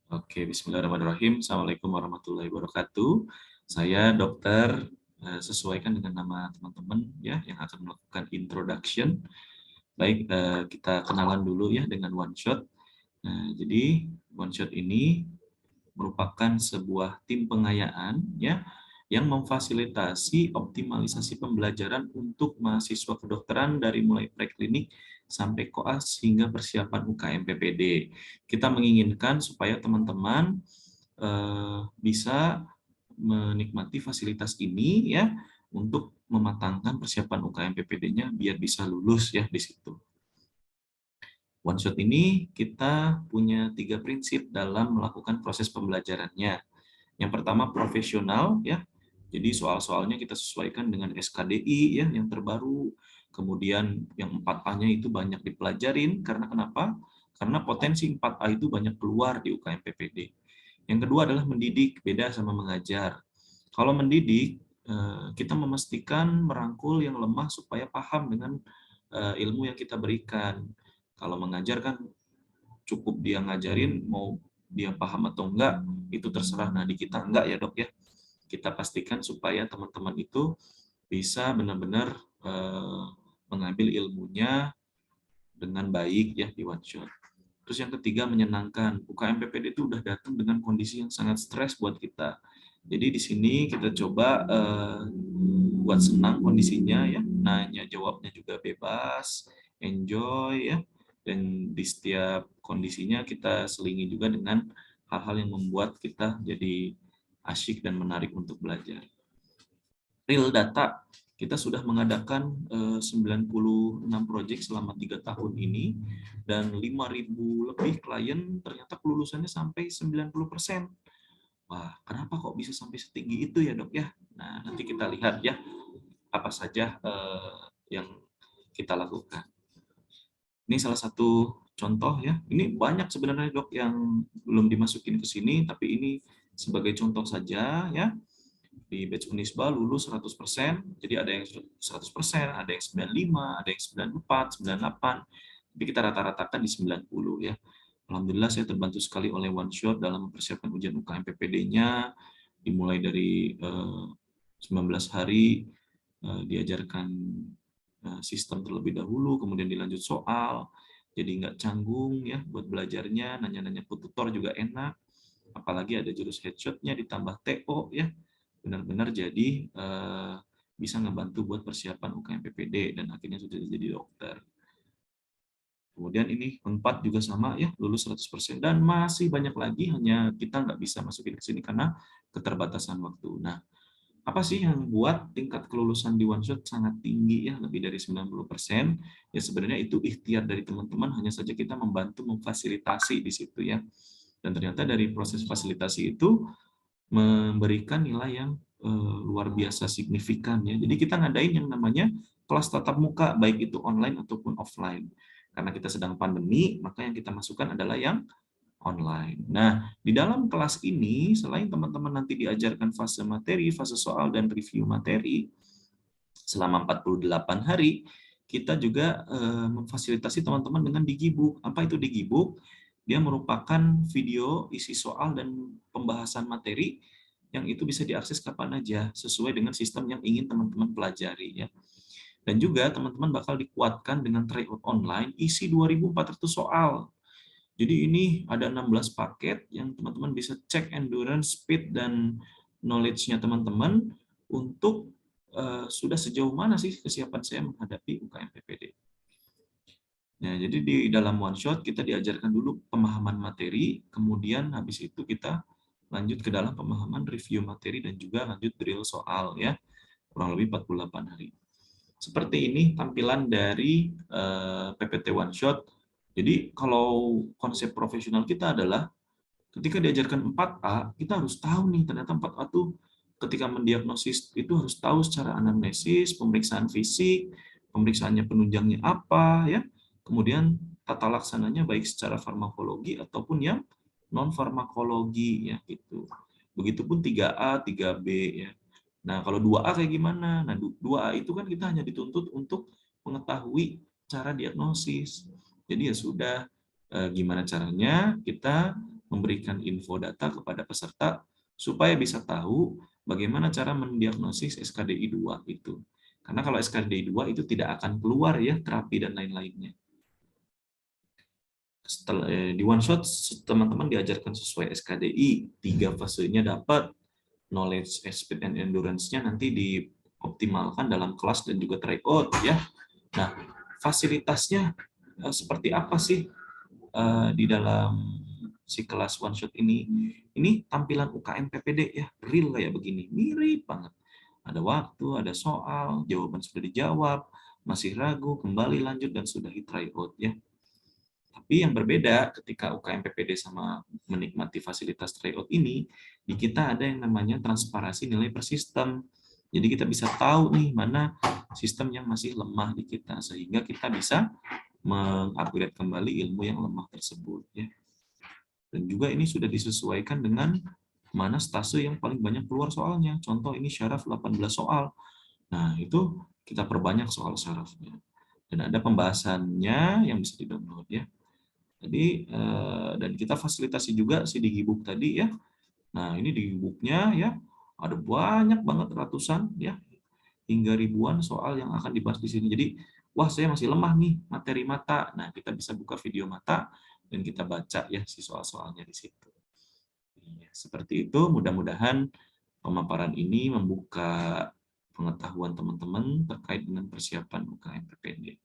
Oke, bismillahirrahmanirrahim. Assalamualaikum warahmatullahi wabarakatuh. Saya dokter, sesuaikan dengan nama teman-teman ya yang akan melakukan introduction. Baik, kita kenalan dulu ya dengan one shot. Nah, jadi one shot ini merupakan sebuah tim pengayaan ya yang memfasilitasi optimalisasi pembelajaran untuk mahasiswa kedokteran dari mulai preklinik sampai koas hingga persiapan UKM PPD. Kita menginginkan supaya teman-teman bisa menikmati fasilitas ini ya untuk mematangkan persiapan UKM PPD-nya biar bisa lulus ya di situ. One shot ini kita punya 3 prinsip dalam melakukan proses pembelajarannya. Yang pertama profesional ya. Jadi soal-soalnya kita sesuaikan dengan SKDI ya yang terbaru. Kemudian yang 4A-nya itu banyak dipelajarin karena kenapa? Karena potensi 4A itu banyak keluar di UKM PPD. Yang kedua adalah mendidik, beda sama mengajar. Kalau mendidik, kita memastikan merangkul yang lemah supaya paham dengan ilmu yang kita berikan. Kalau mengajar kan cukup dia ngajarin, mau dia paham atau enggak, itu terserah. Nah, di kita enggak ya dok ya. Kita pastikan supaya teman-teman itu bisa benar-benar mengambil ilmunya dengan baik ya di one shot. Terus yang ketiga menyenangkan. UKM PPD itu udah datang dengan kondisi yang sangat stres buat kita. Jadi di sini kita coba buat senang kondisinya ya, nanya jawabnya juga bebas, enjoy ya, dan di setiap kondisinya kita selingi juga dengan hal-hal yang membuat kita jadi asyik dan menarik untuk belajar. Real data, kita sudah mengadakan 96 proyek selama 3 tahun ini, dan 5.000 lebih klien ternyata kelulusannya sampai 90%. Wah, kenapa kok bisa sampai setinggi itu ya dok ya? Nah, nanti kita lihat ya, apa saja yang kita lakukan. Ini salah satu contoh ya. Ini banyak sebenarnya dok yang belum dimasukin ke sini, tapi ini sebagai contoh saja ya. Di batch Unisba lulus 100%, jadi ada yang 100%, ada yang 95, ada yang 94, 98, tapi kita rata-ratakan di 90 ya. Alhamdulillah saya terbantu sekali oleh One Shot dalam mempersiapkan ujian UKM PPD-nya, dimulai dari 19 hari diajarkan sistem terlebih dahulu, kemudian dilanjut soal, jadi nggak canggung ya buat belajarnya, nanya-nanya ke tutor juga enak, apalagi ada jurus headshot-nya ditambah TO ya, benar-benar jadi bisa ngebantu buat persiapan UKM PPD dan akhirnya sudah jadi dokter. Kemudian ini Unpad juga sama ya, lulus 100% dan masih banyak lagi, hanya kita nggak bisa masukin ke sini karena keterbatasan waktu. Nah, apa sih yang buat tingkat kelulusan di One Shot sangat tinggi ya, lebih dari 90%? Ya sebenarnya itu ikhtiar dari teman-teman, hanya saja kita membantu memfasilitasi di situ ya. Dan ternyata dari proses fasilitasi itu memberikan nilai yang luar biasa signifikan ya. Jadi kita ngadain yang namanya kelas tatap muka, baik itu online ataupun offline. Karena kita sedang pandemi, maka yang kita masukkan adalah yang online. Nah, di dalam kelas ini, selain teman-teman nanti diajarkan fase materi, fase soal, dan review materi, selama 48 hari, kita juga memfasilitasi teman-teman dengan Digibook. Apa itu Digibook? Dia merupakan video isi soal dan pembahasan materi yang itu bisa diakses kapan aja, sesuai dengan sistem yang ingin teman-teman pelajari. Ya. Dan juga teman-teman bakal dikuatkan dengan tryout online isi 2.400 soal. Jadi ini ada 16 paket yang teman-teman bisa cek endurance, speed, dan knowledge-nya teman-teman untuk sudah sejauh mana sih kesiapan saya menghadapi UKM PPD. Nah, jadi di dalam one shot kita diajarkan dulu pemahaman materi, kemudian habis itu kita lanjut ke dalam pemahaman review materi dan juga lanjut drill soal ya, kurang lebih 48 hari. Seperti ini tampilan dari PPT One Shot. Jadi kalau konsep profesional kita adalah ketika diajarkan 4A, kita harus tahu nih ternyata 4A tuh ketika mendiagnosis itu harus tahu secara anamnesis, pemeriksaan fisik, pemeriksaannya penunjangnya apa ya. Kemudian tata laksananya baik secara farmakologi ataupun yang non farmakologi ya gitu. Begitupun 3A, 3B ya. Nah, kalau 2A kayak gimana? Nah, 2A itu kan kita hanya dituntut untuk mengetahui cara diagnosis. Jadi ya sudah, gimana caranya kita memberikan info data kepada peserta supaya bisa tahu bagaimana cara mendiagnosis SKDI 2 itu. Karena kalau SKDI 2 itu tidak akan keluar ya terapi dan lain-lainnya. Setelah di one shot teman-teman diajarkan sesuai SKDI, 3 fasenya dapat, knowledge, speed, and endurance-nya nanti dioptimalkan dalam kelas dan juga tryout ya. Nah, fasilitasnya seperti apa sih di dalam si kelas one shot ini? Ini tampilan UKM PPD ya, real kayak begini, mirip banget. Ada waktu, ada soal, jawaban sudah dijawab, masih ragu, kembali lanjut dan sudah tryout ya. Tapi yang berbeda ketika UKM PPD sama menikmati fasilitas tryout ini, di kita ada yang namanya transparansi nilai per sistem. Jadi kita bisa tahu nih mana sistem yang masih lemah di kita, sehingga kita bisa mengupgrade kembali ilmu yang lemah tersebut. Ya. Dan juga ini sudah disesuaikan dengan mana stase yang paling banyak keluar soalnya. Contoh ini syaraf 18 soal. Nah, itu kita perbanyak soal syarafnya. Dan ada pembahasannya yang bisa di-download ya. Jadi dan kita fasilitasi juga si Digibook tadi ya. Nah, ini Digibooknya ya ada banyak banget ratusan ya hingga ribuan soal yang akan dibahas di sini. Jadi, wah saya masih lemah nih materi mata. Nah, kita bisa buka video mata dan kita baca ya si soal-soalnya di situ. Iya, seperti itu, mudah-mudahan pemaparan ini membuka pengetahuan teman-teman terkait dengan persiapan UKM PPD.